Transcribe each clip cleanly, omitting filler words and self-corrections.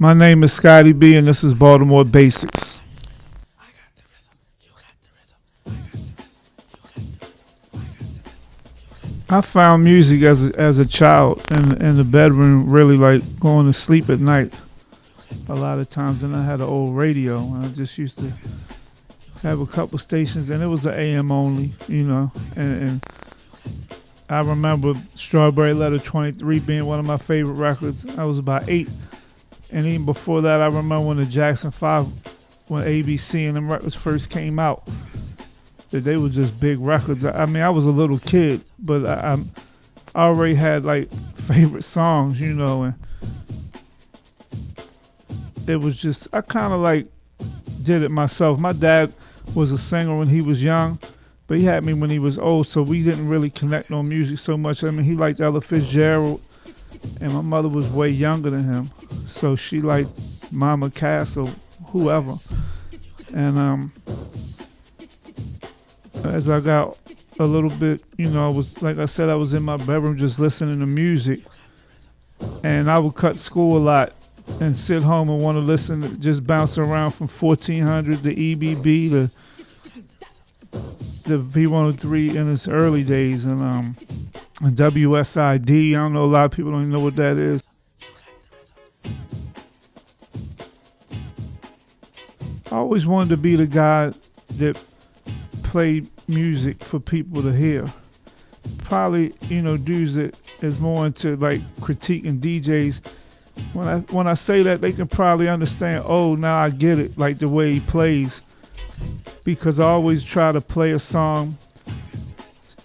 My name is Scottie B, and this is Baltimore Basics. I found music as a child in the bedroom, really like going to sleep at night. A lot of times, and I had an old radio, and I just used to have a couple stations, and it was an AM only, you know. And I remember Strawberry Letter 23 being one of my favorite records. I was about 8. And even before that, I remember when the Jackson 5, when ABC and them records first came out, that they were just big records. I mean, I was a little kid, but I already had like favorite songs, you know, and it was just, I kind of like did it myself. My dad was a singer when he was young, but he had me when he was old, so we didn't really connect on music so much. I mean, he liked Ella Fitzgerald, and my mother was way younger than him, so she liked Mama Cass or whoever. And as I got a little bit, you know, I was, like I said, I was in my bedroom just listening to music, and I would cut school a lot and sit home and want to listen, just bounce around from 1400 to EBB to the V103 in its early days, and WSID. I don't know, a lot of people don't even know what that is. I always wanted to be the guy that played music for people to hear. Probably, you know, dudes that is more into like critiquing DJs. When I say that, they can probably understand, oh, now I get it, like the way he plays. Because I always try to play a song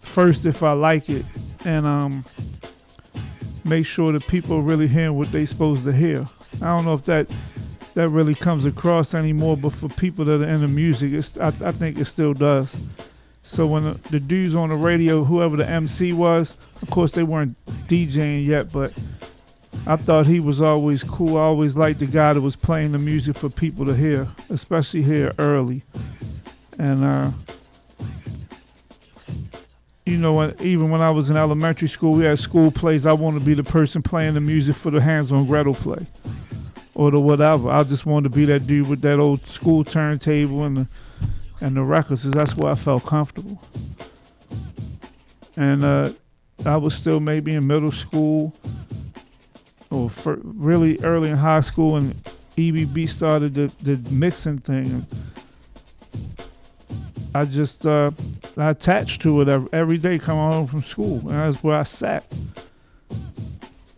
first if I like it, and make sure that people are really hearing what they're supposed to hear. I don't know if that really comes across anymore, but for people that are into music, I think it still does. So when the dudes on the radio, whoever the MC was, of course they weren't DJing yet, but I thought he was always cool. I always liked the guy that was playing the music for people to hear, especially here early. And you know, even when I was in elementary school, we had school plays. I wanted to be the person playing the music for the Hands on Gretel play, or the whatever. I just wanted to be that dude with that old school turntable and the records. That's where I felt comfortable. And I was still maybe in middle school, or really early in high school, and EBB started the mixing thing. I just I attached to it every day coming home from school, and that's where I sat.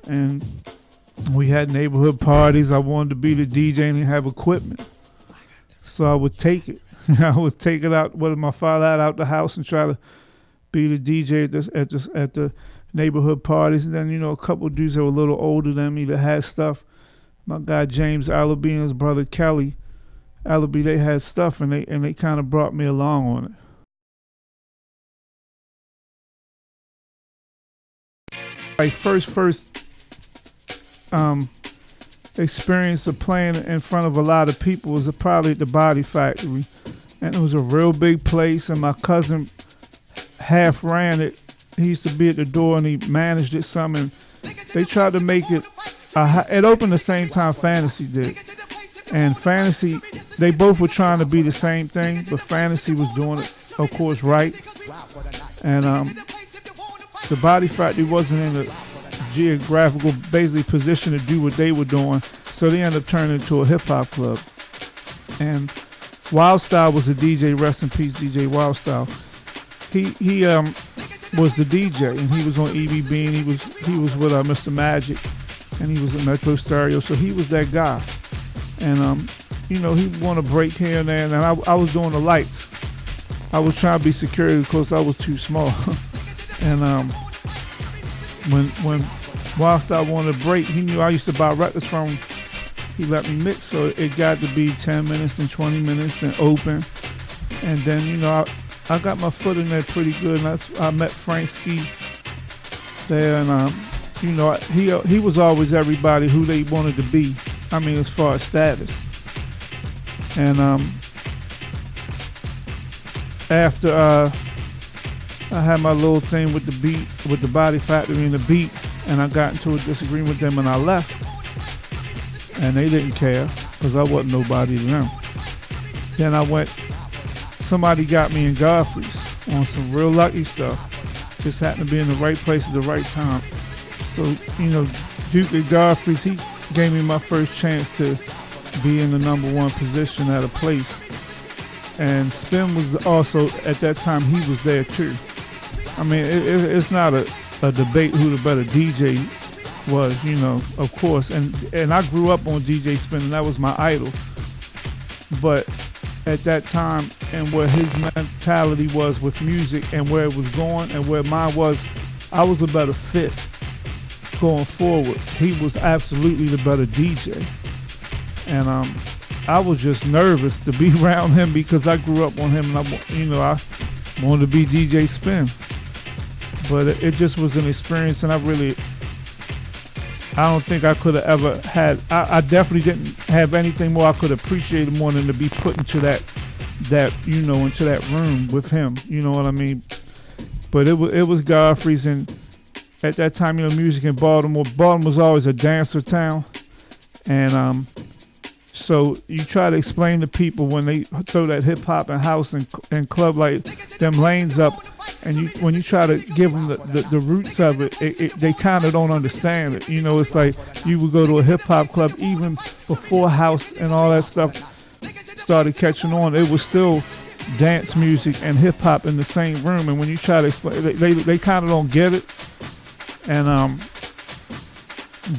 And we had neighborhood parties. I wanted to be the DJ and have equipment, so I would take it. I would take it out, what my father had out the house, and try to be the DJ at the neighborhood parties. And then, you know, a couple of dudes that were a little older than me that had stuff. My guy James Allaby and his brother Kelly Allaby, they had stuff, and they kind of brought me along on it. My first experience of playing in front of a lot of people was probably at the Body Factory, and it was a real big place, and my cousin half ran it. He used to be at the door, and he managed it some, and they tried to make it it opened the same time Fantasy did. And Fantasy, they both were trying to be the same thing, but Fantasy was doing it, of course, right. And the Body Factory wasn't in a geographical, basically, position to do what they were doing, so they ended up turning into a hip-hop club. And Wild Style was the DJ, rest in peace, DJ Wild Style. He was the DJ, and he was on EBB, and he was with Mr. Magic, and he was at Metro Stereo, so he was that guy. And you know, he wanted to break here and there, and I was doing the lights. I was trying to be security because I was too small. And when Wild Style wanted to break, he knew I used to buy records from him. He let me mix, so it got to be 10 minutes, then 20 minutes, then open. And then, you know, I got my foot in there pretty good, and I met Frank Ski there, and you know, he was always everybody who they wanted to be. I mean, as far as status. And after I had my little thing with the beat, with the Body Factory and the beat, and I got into a disagreement with them, and I left. and they didn't care because I wasn't nobody to them. Then somebody got me in Godfrey's on some real lucky stuff. Just happened to be in the right place at the right time. So, Duke at Godfrey's, he gave me my first chance to be in the number one position at a place. And Spin was also, at that time, he was there too. I mean, it's not a debate who the better DJ was, of course. And I grew up on DJ Spin, and that was my idol. But at that time, and where his mentality was with music and where it was going and where mine was, I was a better fit going forward. He was absolutely the better DJ. And I was just nervous to be around him because I grew up on him, and I wanted to be DJ Spin. But it just was an experience, and I don't think I could have ever had. I definitely didn't have anything more I could appreciate more than to be put into that into that room with him. You know what I mean? But it was Godfrey's, and at that time, music in Baltimore was always a dancer town, and so you try to explain to people when they throw that hip hop and house and club like them lanes up, and when you try to give them the roots of it, they kind of don't understand it. It's like you would go to a hip hop club even before house and all that stuff started catching on. It was still dance music and hip hop in the same room, and when you try to explain, they kind of don't get it. And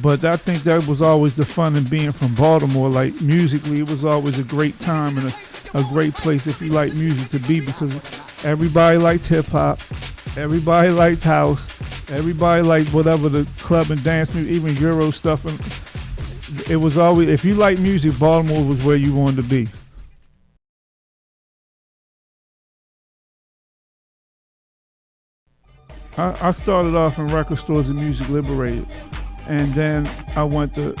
but I think that was always the fun in being from Baltimore. Like musically, it was always a great time and a great place if you like music to be, because everybody liked hip hop, everybody liked house, everybody liked whatever the club and dance music, even Euro stuff. And it was always, if you like music, Baltimore was where you wanted to be. I started off in record stores and Music Liberated. And then I went to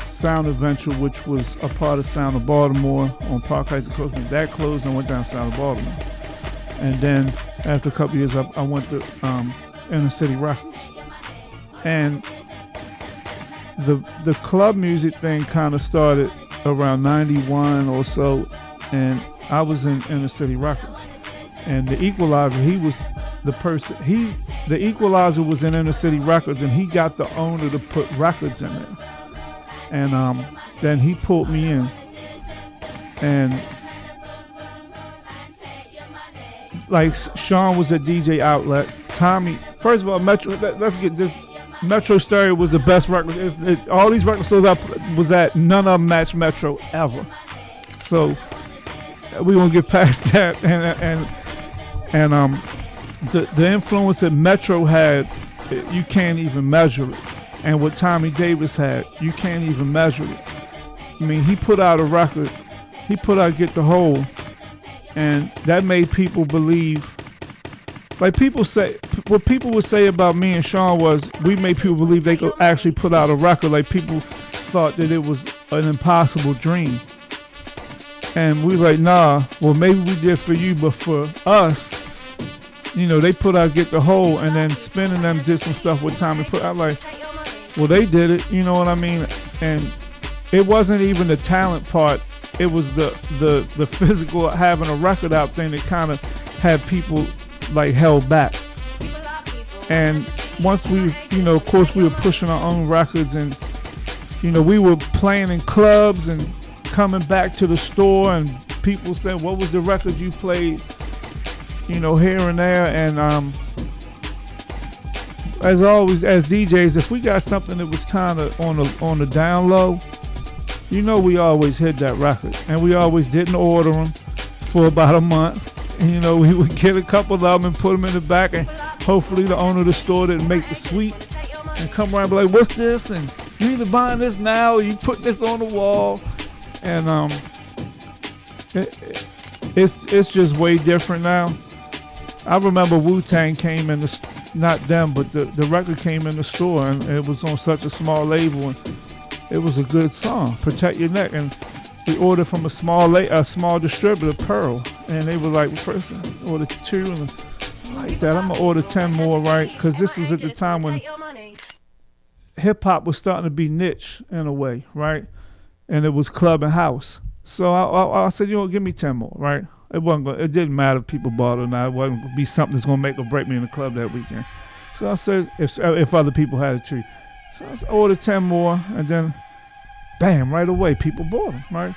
Sound Adventure, which was a part of Sound of Baltimore on Park Heights and Coachman. That closed, and I went down Sound of Baltimore. And then after a couple years, I went to Inner City Records. And the club music thing kind of started around 91 or so, and I was in Inner City Records. And the Equalizer, he was the person, the Equalizer was in Inner City Records, and he got the owner to put records in there. And then he pulled me in. And like Sean was at DJ Outlet. Tommy, first of all, let's get this. Metro Stereo was the best record. All these record stores I was at, none of them matched Metro ever. So we won't get past that. And the influence that Metro had, you can't even measure it. And what Tommy Davis had, you can't even measure it. I mean, he put out a record. He put out Get the Hole, and that made people believe. Like people say, what people would say about me and Sean was, we made people believe they could actually put out a record. Like people thought that it was an impossible dream. And we were like, nah, well maybe we did for you, but for us, they put out Get the Hole, and then Spin and them did some stuff with Tommy put out. Like, well, they did it, you know what I mean? And it wasn't even the talent part. It was the physical having a record out thing that kind of had people like held back. And once we, of course we were pushing our own records, and, we were playing in clubs and coming back to the store, and people saying, what was the record you played, here and there. And as always, as DJs, if we got something that was kind of on the down low, we always hit that record, and we always didn't order them for about a month. And, we would get a couple of them and put them in the back, and hopefully the owner of the store didn't make the sweep and come around and be like, what's this? And you either buying this now or you put this on the wall. And it's just way different now. I remember Wu-Tang came in not them, but the record came in the store, and it was on such a small label, and it was a good song, Protect Your Neck. And we ordered from a small distributor, Pearl, and they were like, first I ordered 2, and I like that, I'm gonna order 10 more, right? Because this was at the time when hip hop was starting to be niche in a way, right? And it was club and house. So I said, you know, give me 10 more, right? It didn't matter if people bought it or not. It wasn't gonna be something that's gonna make or break me in the club that weekend. So I said, if other people had it too. So I ordered 10 more, and then, bam, right away, people bought them, right?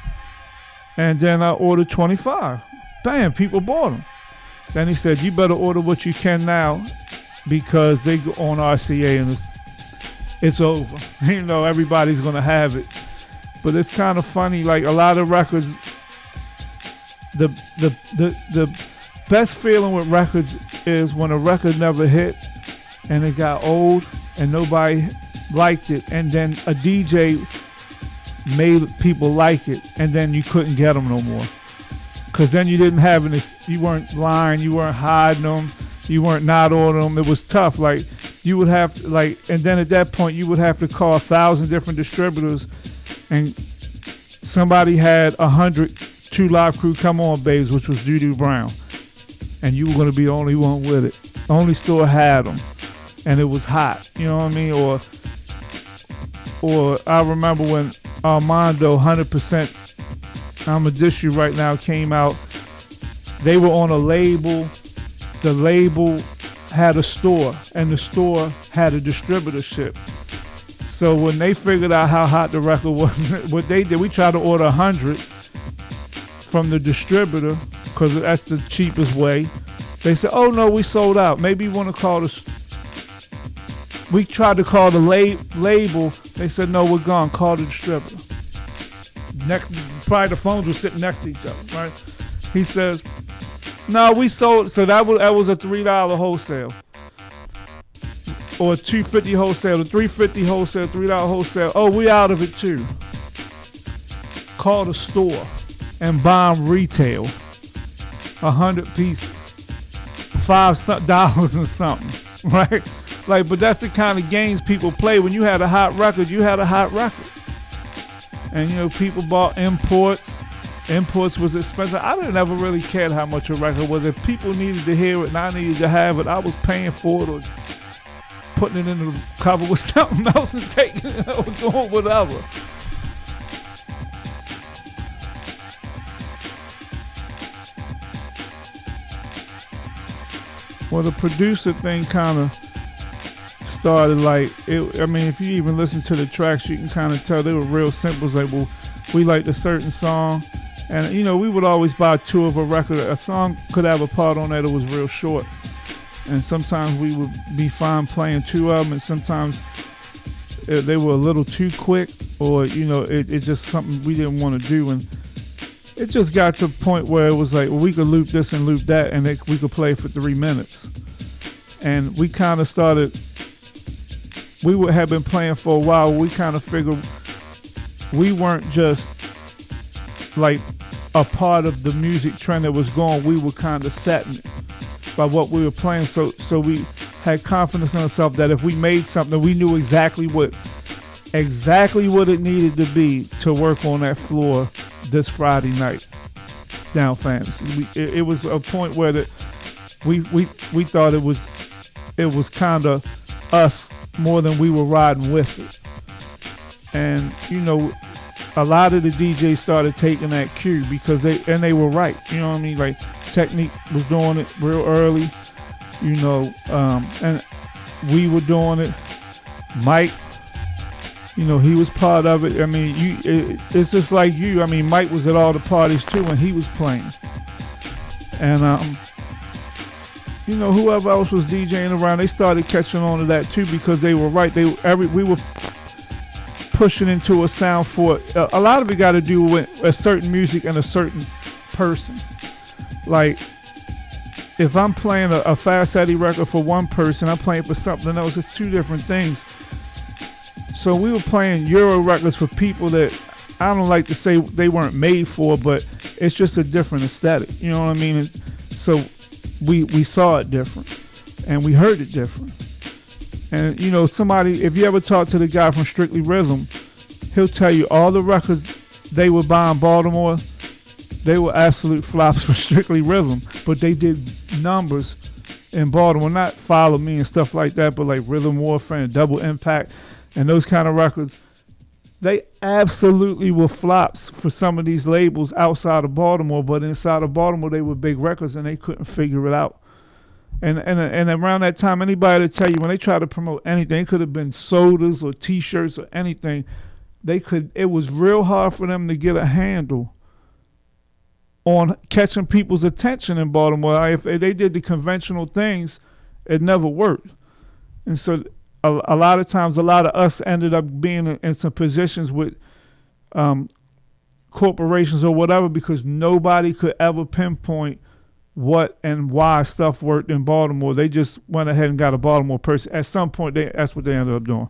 And then I ordered 25. Bam, people bought them. Then he said, you better order what you can now, because they go on RCA and it's over. You know, everybody's gonna have it. But it's kind of funny, like a lot of records, the best feeling with records is when a record never hit and it got old and nobody liked it, and then a DJ made people like it, and then you couldn't get them no more. Cause then you didn't have any, you weren't lying, you weren't hiding them, you weren't not ordering them. It was tough. Like you would have to, and then at that point you would have to call 1,000 different distributors, and somebody had 100 Two Live Crew Come On Babes, which was Doo Doo Brown, and you were gonna be the only one with it. The only store had them, and it was hot. You know what I mean? Or I remember when Armando 100%. I'ma Dish You Right Now came out. They were on a label. The label had a store, and the store had a distributorship. So when they figured out how hot the record was, what they did, we tried to order 100 from the distributor because that's the cheapest way. They said, "Oh no, we sold out. Maybe you want to call the." We tried to call the label. They said, "No, we're gone. Call the distributor." Next, probably the phones were sitting next to each other, right? He says, "No, we sold." So that was a $3 wholesale, or $2.50 wholesale, the $3.50 wholesale, $3 wholesale. Oh, we out of it too. Call the store and buy them retail, 100 pieces, $5 and something, right? Like, but that's the kind of games people play. When you had a hot record, you had a hot record. And, you know, people bought imports. Imports was expensive. I didn't ever really care how much a record was. If people needed to hear it and I needed to have it, I was paying for it or putting it in the cover with something else and taking it or doing whatever. Well, the producer thing kind of started like it. I mean, if you even listen to the tracks, you can kind of tell they were real simple. It's like, well, we liked a certain song, and you know, we would always buy two of a record. A song could have a part on that was real short, and sometimes we would be fine playing two of them, and sometimes they were a little too quick, or you know, it's just something we didn't want to do, and it just got to a point where it was like, well, we could loop this and loop that, and we could play for 3 minutes, and we kind of started. We had been playing for a while. We kind of figured we weren't just like a part of the music trend that was going. We were kind of setting it by what we were playing. So we had confidence in ourselves that if we made something, we knew exactly what it needed to be to work on that floor this Friday night down Fantasy. It was a point where that we thought it was kind of us more than we were riding with it. And you know, a lot of the DJs started taking that cue because they were right. You know what I mean? Like Technique was doing it real early, you know, and we were doing it. Mike, you know, he was part of it. I mean, it's just like you. I mean, Mike was at all the parties too when he was playing. And you know, whoever else was DJing around, they started catching on to that too because they were right. We were pushing into a sound for a lot of it got to do with a certain music and a certain person. Like if I'm playing a Fast Eddie record for one person, I'm playing for something else. It's two different things. So we were playing Euro records for people that I don't like to say they weren't made for, but it's just a different aesthetic. You know what I mean? So we saw it different and we heard it different. And you know, if you ever talk to the guy from Strictly Rhythm, he'll tell you all the records they were buying Baltimore, they were absolute flops for Strictly Rhythm, but they did numbers in Baltimore, not Follow Me and stuff like that, but like Rhythm Warfare and Double Impact. and those kind of records, they absolutely were flops for some of these labels outside of Baltimore, but inside of Baltimore they were big records and they couldn't figure it out. And around that time, anybody to tell you when they tried to promote anything, it could have been sodas or T-shirts or anything. It was real hard for them to get a handle on catching people's attention in Baltimore. If they did the conventional things, it never worked. And so a lot of times, a lot of us ended up being in some positions with corporations or whatever because nobody could ever pinpoint what and why stuff worked in Baltimore. They just went ahead and got a Baltimore person. At some point, that's what they ended up doing.